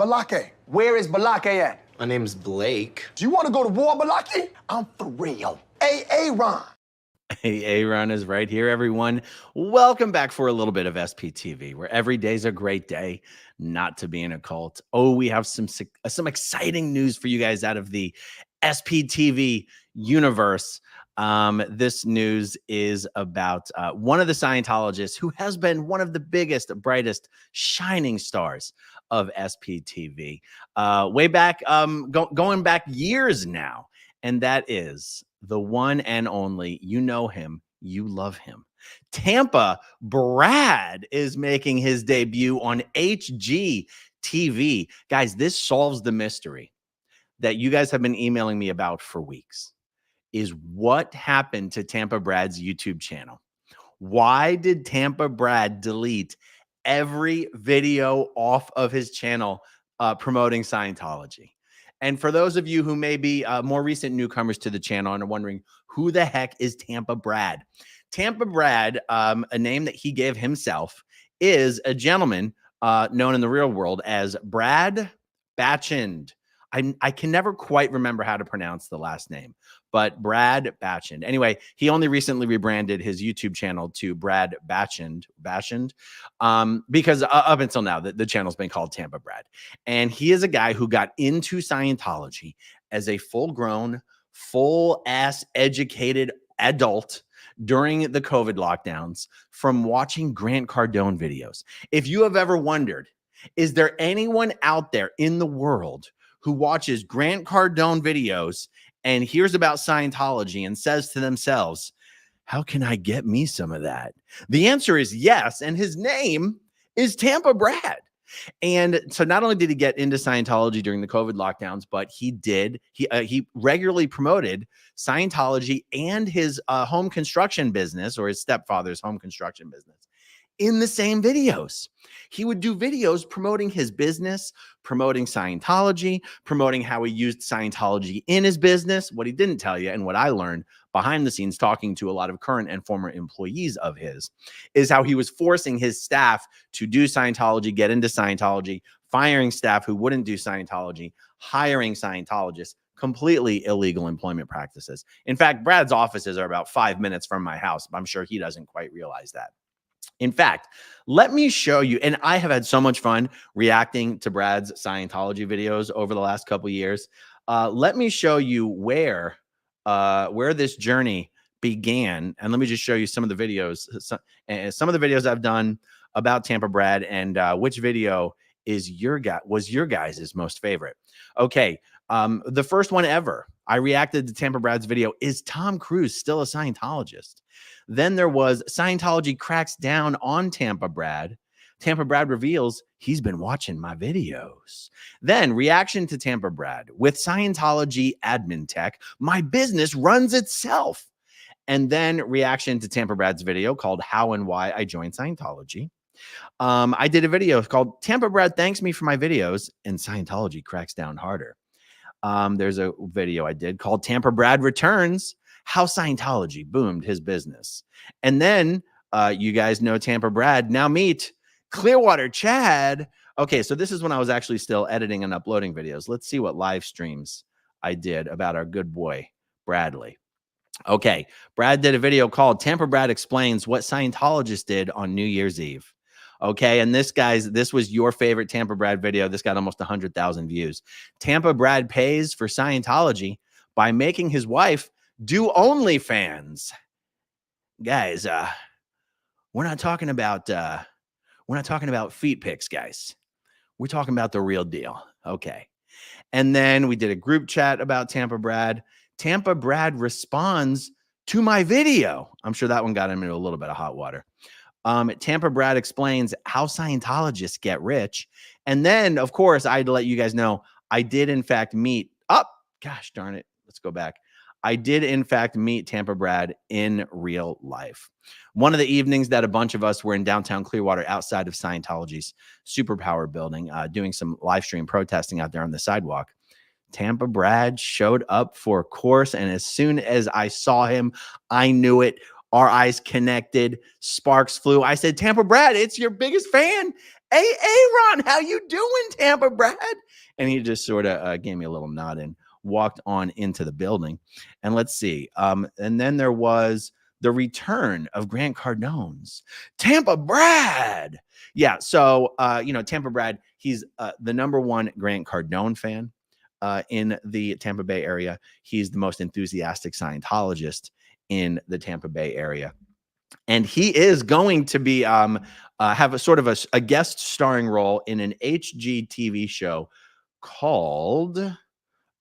Balake. Where is Balake at? My name's Blake. Do you want to go to war, Balake? I'm for real. Hey, Aaron. Hey, Aaron is right here, everyone. Welcome back for a little bit of SPTV, where every day's a great day not to be in a cult. Oh, we have some exciting news for you guys out of the SPTV universe. This news is about one of the Scientologists who has been one of the biggest, brightest, shining stars of SPTV. Way back, going back years now, and that is the one and only, you know him, you love him. Tampa Brad is making his debut on HGTV. Guys, this solves the mystery that you guys have been emailing me about for weeks. Is what happened to Tampa Brad's YouTube channel? Why did Tampa Brad delete every video off of his channel promoting Scientology? And for those of you who may be more recent newcomers to the channel and are wondering, who the heck is Tampa Brad? Tampa Brad, a name that he gave himself, is a gentleman known in the real world as Brad Batchend. I can never quite remember how to pronounce the last name, but Brad Batchend. Anyway, he only recently rebranded his YouTube channel to Brad Batchend, because up until now, the channel's been called Tampa Brad. And he is a guy who got into Scientology as a full-grown, full-ass educated adult during the COVID lockdowns from watching Grant Cardone videos. If you have ever wondered, is there anyone out there in the world who watches Grant Cardone videos and hears about Scientology and says to themselves, how can I get me some of that? The answer is yes, and his name is Tampa Brad. And so not only did he get into Scientology during the COVID lockdowns, but he regularly promoted Scientology and his home construction business, or his stepfather's home construction business, in the same videos. He would do videos promoting his business, promoting Scientology, promoting how he used Scientology in his business. What he didn't tell you, and what I learned behind the scenes talking to a lot of current and former employees of his, is how he was forcing his staff to do Scientology, get into Scientology, firing staff who wouldn't do Scientology, hiring Scientologists. Completely illegal employment practices. In fact, Brad's offices are about 5 minutes from my house. I'm sure he doesn't quite realize that. In fact, let me show you, and I have had so much fun reacting to Brad's Scientology videos over the last couple of years. Let me show you where this journey began, and let me just show you some of the videos, some of the videos I've done about Tampa Brad, and which video was your guys' most favorite. Okay, the first one ever I reacted to Tampa Brad's video is Tom Cruise still a Scientologist? Then there was Scientology cracks down on Tampa Brad. Tampa Brad reveals he's been watching my videos. Then reaction to Tampa Brad with Scientology admin tech. My business runs itself. And then reaction to Tampa Brad's video called How and Why I Joined Scientology. I did a video called Tampa Brad Thanks Me for My Videos and Scientology Cracks Down Harder. There's a video I did called Tampa Brad Returns, How Scientology Boomed His Business. And then you guys know Tampa Brad. Now meet Clearwater Chad. Okay, so this is when I was actually still editing and uploading videos. Let's see what live streams I did about our good boy, Bradley. Okay, Brad did a video called Tampa Brad Explains What Scientologists Did on New Year's Eve. Okay, and this was your favorite Tampa Brad video. This got almost 100,000 views. Tampa Brad pays for Scientology by making his wife do OnlyFans. Guys, we're not talking about feet pics, guys. We're talking about the real deal. Okay. And then we did a group chat about Tampa Brad. Tampa Brad responds to my video. I'm sure that one got him into a little bit of hot water. Tampa Brad explains how Scientologists get rich. And then, of course, I had to let you guys know, I did, in fact, meet gosh darn it. Let's go back. I did, in fact, meet Tampa Brad in real life. One of the evenings that a bunch of us were in downtown Clearwater outside of Scientology's Superpower building, doing some live stream protesting out there on the sidewalk, Tampa Brad showed up for a course. And as soon as I saw him, I knew it. Our eyes connected. Sparks flew. I said, Tampa Brad, it's your biggest fan. Hey, Aaron, how you doing, Tampa Brad? And he just sort of gave me a little nod and walked on into the building. And let's see. And then there was the return of Grant Cardone's Tampa Brad. Yeah. So, Tampa Brad, he's the #1 Grant Cardone fan in the Tampa Bay area. He's the most enthusiastic Scientologist in the Tampa Bay area. And he is going to be have a sort of a guest starring role in an HGTV show called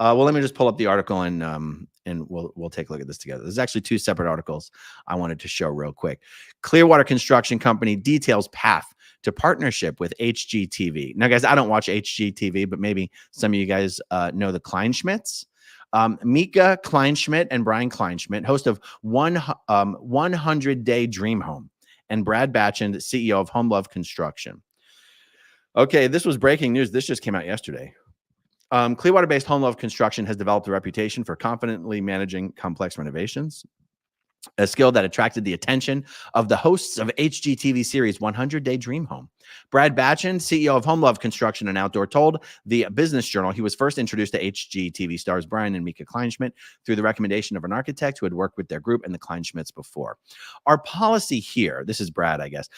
well, let me just pull up the article and we'll take a look at this together. There's actually 2 separate articles I wanted to show real quick. Clearwater Construction Company details path to partnership with HGTV. Now, guys, I don't watch HGTV, but maybe some of you guys know the Kleinschmidts. Mika Kleinschmidt and Brian Kleinschmidt, host of 100 Day Dream Home, and Brad Batchend, CEO of Home Love Construction. Okay, this was breaking news. This just came out yesterday. Clearwater-based Home Love Construction has developed a reputation for confidently managing complex renovations, a skill that attracted the attention of the hosts of HGTV series 100 Day Dream Home. Brad Batchend, CEO of Home Love Construction and Outdoor, told the Business Journal he was first introduced to HGTV stars Brian and Mika Kleinschmidt through the recommendation of an architect who had worked with their group and the Kleinschmidts before. Our policy here, this is Brad, I guess,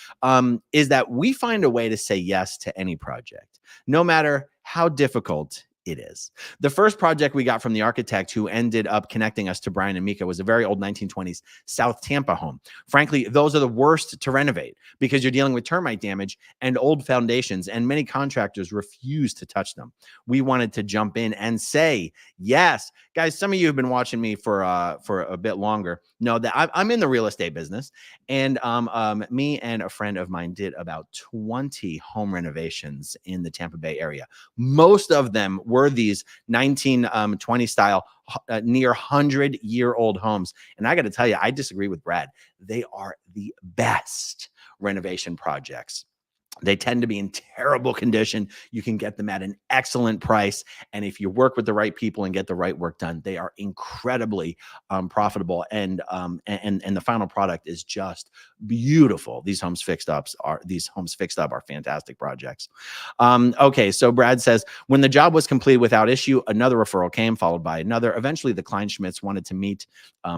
is that we find a way to say yes to any project, no matter how difficult it is. The first project we got from the architect who ended up connecting us to Brian and Mika was a very old 1920s South Tampa home. Frankly, those are the worst to renovate because you're dealing with termite damage and old foundations, and many contractors refuse to touch them. We wanted to jump in and say, yes, guys, some of you have been watching me for a bit longer know that I'm in the real estate business, and me and a friend of mine did about 20 home renovations in the Tampa Bay area. Most of them were these 1920 style, near 100-year-old homes. And I got to tell you, I disagree with Brad. They are the best renovation projects. They tend to be in terrible condition. You can get them at an excellent price. And if you work with the right people and get the right work done, they are incredibly profitable. And the final product is just beautiful. These homes fixed up are fantastic projects. Okay, so Brad says, when the job was completed without issue, another referral came, followed by another. Eventually, the Kleinschmidts wanted to meet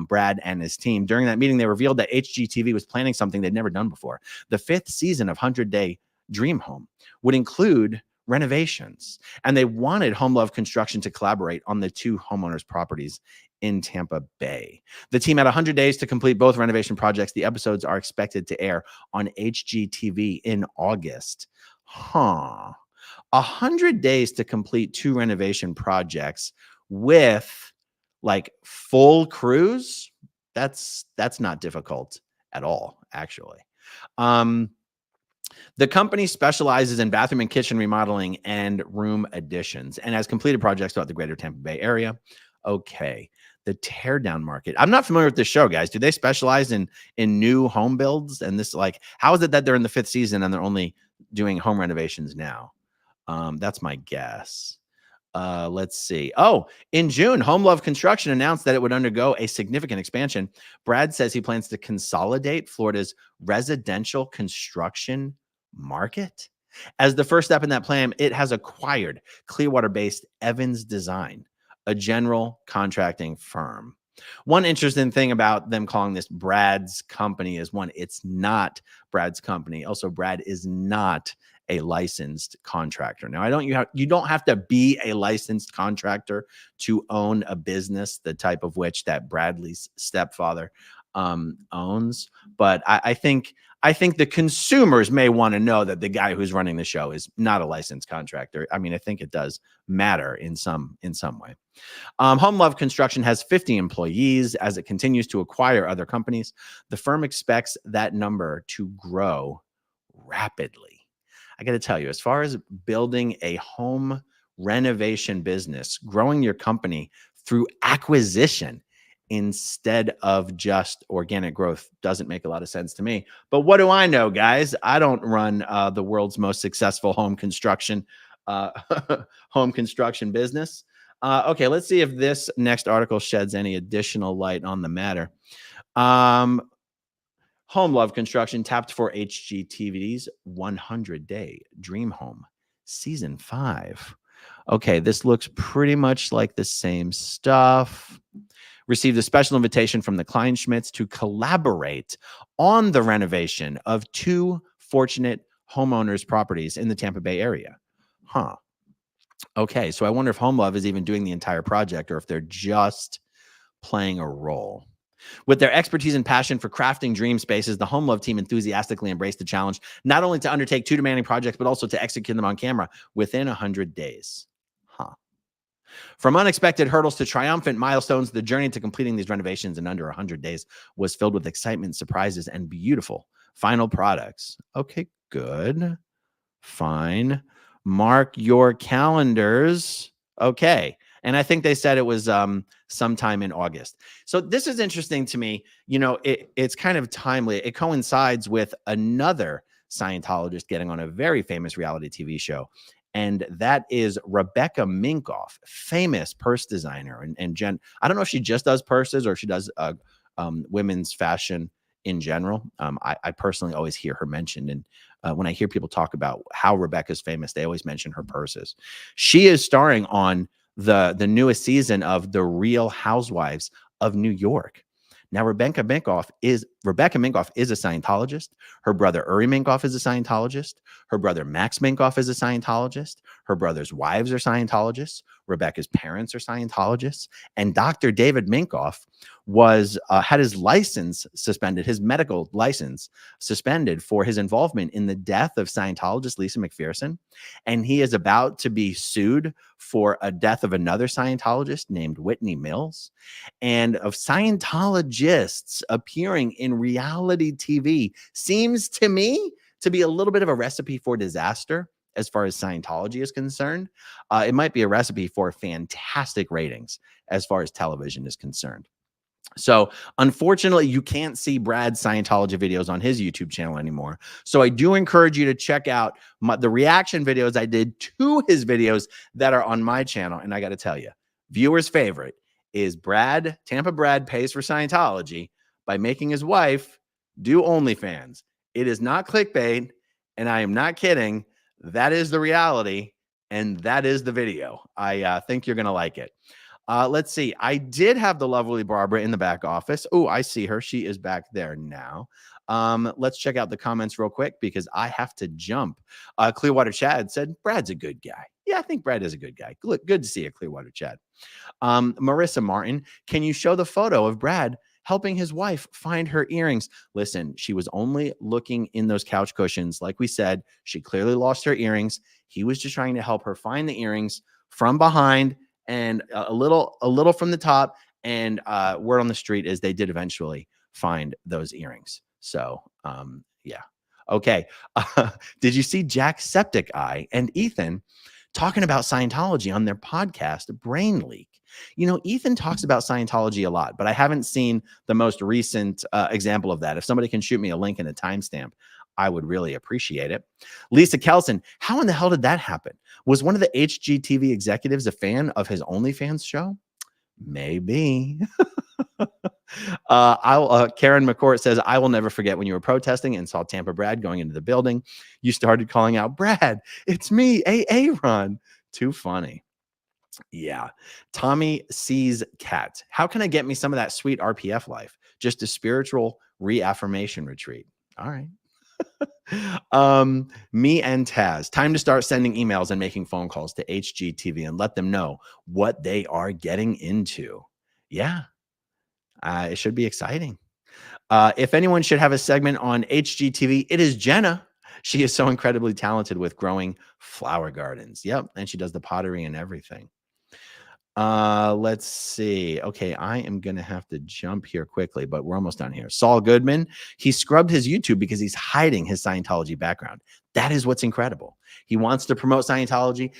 Brad and his team. During that meeting, they revealed that HGTV was planning something they'd never done before. The 5th season of 100 Day Dream Home would include renovations, and they wanted Home Love Construction to collaborate on the 2 homeowners' properties in Tampa Bay. The team had 100 days to complete both renovation projects. The episodes are expected to air on HGTV in August. 100 days to complete 2 renovation projects with like full crews. That's not difficult at all, actually. The company specializes in bathroom and kitchen remodeling and room additions and has completed projects throughout the greater Tampa Bay area. Okay. The teardown market. I'm not familiar with this show, guys. Do they specialize in new home builds? And this, like, how is it that they're in the 5th season and they're only doing home renovations now? That's my guess. Let's see. Oh, in June, Home Love Construction announced that it would undergo a significant expansion. Brad says he plans to consolidate Florida's residential construction market. As the first step in that plan, it has acquired Clearwater-based Evans Design, a general contracting firm. One interesting thing about them calling this Brad's company is, one, it's not Brad's company. Also, Brad is not a licensed contractor. Now, you don't have to be a licensed contractor to own a business, the type of which that Bradley's stepfather owns. But I think the consumers may want to know that the guy who's running the show is not a licensed contractor. I mean, I think it does matter in some way. Home Love Construction has 50 employees. As it continues to acquire other companies, the firm expects that number to grow rapidly. I got to tell you, as far as building a home renovation business, growing your company through acquisition instead of just organic growth doesn't make a lot of sense to me. But what do I know, guys? I don't run the world's most successful home construction business. Okay, let's see if this next article sheds any additional light on the matter. Home Love Construction tapped for HGTV's 100-Day Dream Home Season 5. Okay, this looks pretty much like the same stuff. Received a special invitation from the Kleinschmidts to collaborate on the renovation of 2 fortunate homeowners' properties in the Tampa Bay area. Huh. Okay, so I wonder if Home Love is even doing the entire project or if they're just playing a role. With their expertise and passion for crafting dream spaces, the Home Love team enthusiastically embraced the challenge, not only to undertake 2 demanding projects, but also to execute them on camera within 100 days. Huh. From unexpected hurdles to triumphant milestones, the journey to completing these renovations in under 100 days was filled with excitement, surprises, and beautiful final products. Okay, good. Fine. Mark your calendars. Okay. And I think they said it was sometime in August. So this is interesting to me. You know, it's kind of timely. It coincides with another Scientologist getting on a very famous reality TV show. And that is Rebecca Minkoff, famous purse designer. And Jen, I don't know if she just does purses or if she does women's fashion in general. I personally always hear her mentioned. And when I hear people talk about how Rebecca's famous, they always mention her purses. She is starring on the newest season of The Real Housewives of New York. Now, Rebecca Minkoff is a Scientologist. Her brother Uri Minkoff is a Scientologist. Her brother Max Minkoff is a Scientologist. Her brother's wives are Scientologists. Rebecca's parents are Scientologists. And Dr. David Minkoff was had his license suspended, his medical license suspended for his involvement in the death of Scientologist Lisa McPherson. And he is about to be sued for a death of another Scientologist named Whitney Mills. And of Scientologists appearing in reality TV seems to me to be a little bit of a recipe for disaster as far as Scientology is concerned. It might be a recipe for fantastic ratings as far as television is concerned. So unfortunately, you can't see Brad's Scientology videos on his YouTube channel anymore. So I do encourage you to check out the reaction videos I did to his videos that are on my channel. And I got to tell you, viewers' favorite is Tampa Brad pays for Scientology by making his wife do OnlyFans. It is not clickbait, and I am not kidding. That is the reality, and that is the video. I think you're going to like it. Let's see. I did have the lovely Barbara in the back office. Oh, I see her. She is back there now. Let's check out the comments real quick because I have to jump. Clearwater Chad said, Brad's a good guy. Yeah, I think Brad is a good guy. Good to see you, Clearwater Chad. Marissa Martin, can you show the photo of Brad helping his wife find her earrings? Listen, she was only looking in those couch cushions. Like we said, she clearly lost her earrings. He was just trying to help her find the earrings from behind and a little from the top. And word on the street is they did eventually find those earrings. So yeah. Okay. Did you see Jack Septic Eye and Ethan talking about Scientology on their podcast, Brain Leak? You know, Ethan talks about Scientology a lot, but I haven't seen the most recent example of that. If somebody can shoot me a link and a timestamp, I would really appreciate it. Lisa Kelson, how in the hell did that happen? Was one of the HGTV executives a fan of his OnlyFans show? Maybe. Karen McCourt says, I will never forget when you were protesting and saw Tampa Brad going into the building. You started calling out, Brad, it's me, Ron. Too funny. Yeah. Tommy sees cat. How can I get me some of that sweet RPF life? Just a spiritual reaffirmation retreat. All right. Me and Taz, time to start sending emails and making phone calls to HGTV and let them know what they are getting into. Yeah. It should be exciting. If anyone should have a segment on HGTV, it is Jenna. She is so incredibly talented with growing flower gardens. Yep. And she does the pottery and everything. Let's see. Okay, I am gonna have to jump here quickly, but we're almost done here. Saul Goodman, he scrubbed his YouTube because he's hiding his Scientology background. That is what's incredible. He wants to promote Scientology.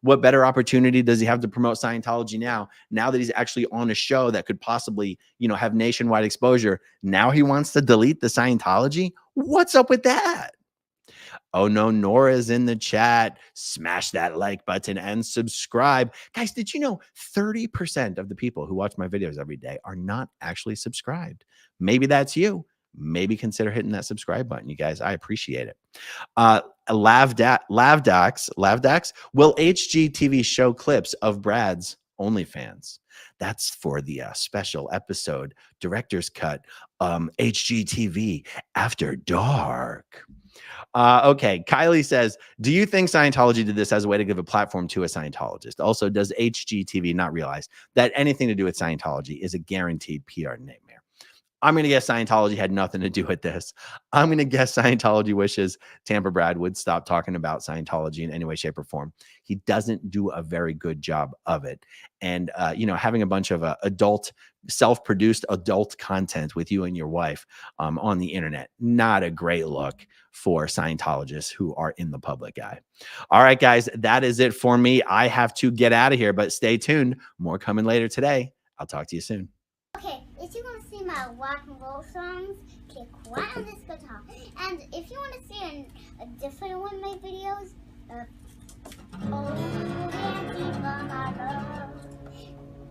What better opportunity does he have to promote Scientology now that he's actually on a show that could possibly, have nationwide exposure? Now he wants to delete the Scientology. What's up with that? Oh no, Nora's in the chat. Smash that like button and subscribe. Guys, did you know 30% of the people who watch my videos every day are not actually subscribed? maybe that's you. Maybe consider hitting that subscribe button, you guys. I appreciate it. Lavdax, will HGTV show clips of Brad's OnlyFans? That's for the special episode, director's cut, HGTV After Dark. Okay, Kylie says, do you think Scientology did this as a way to give a platform to a Scientologist? Also, does HGTV not realize that anything to do with Scientology is a guaranteed PR nightmare? I'm going to guess Scientology had nothing to do with this. I'm going to guess Scientology wishes Tampa Brad would stop talking about Scientology in any way, shape, or form. He doesn't do a very good job of it. And, having a bunch of self-produced adult content with you and your wife on the internet, not a great look for Scientologists who are in the public eye. All right, guys, that is it for me. I have to get out of here, but stay tuned. More coming later today. I'll talk to you soon. Okay, if you want to see my rock and roll songs, click right on this guitar. And if you want to see a different one of my videos,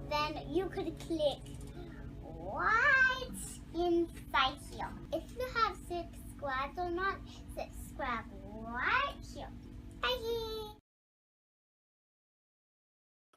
then you could click right inside here. If you have subscribed or not,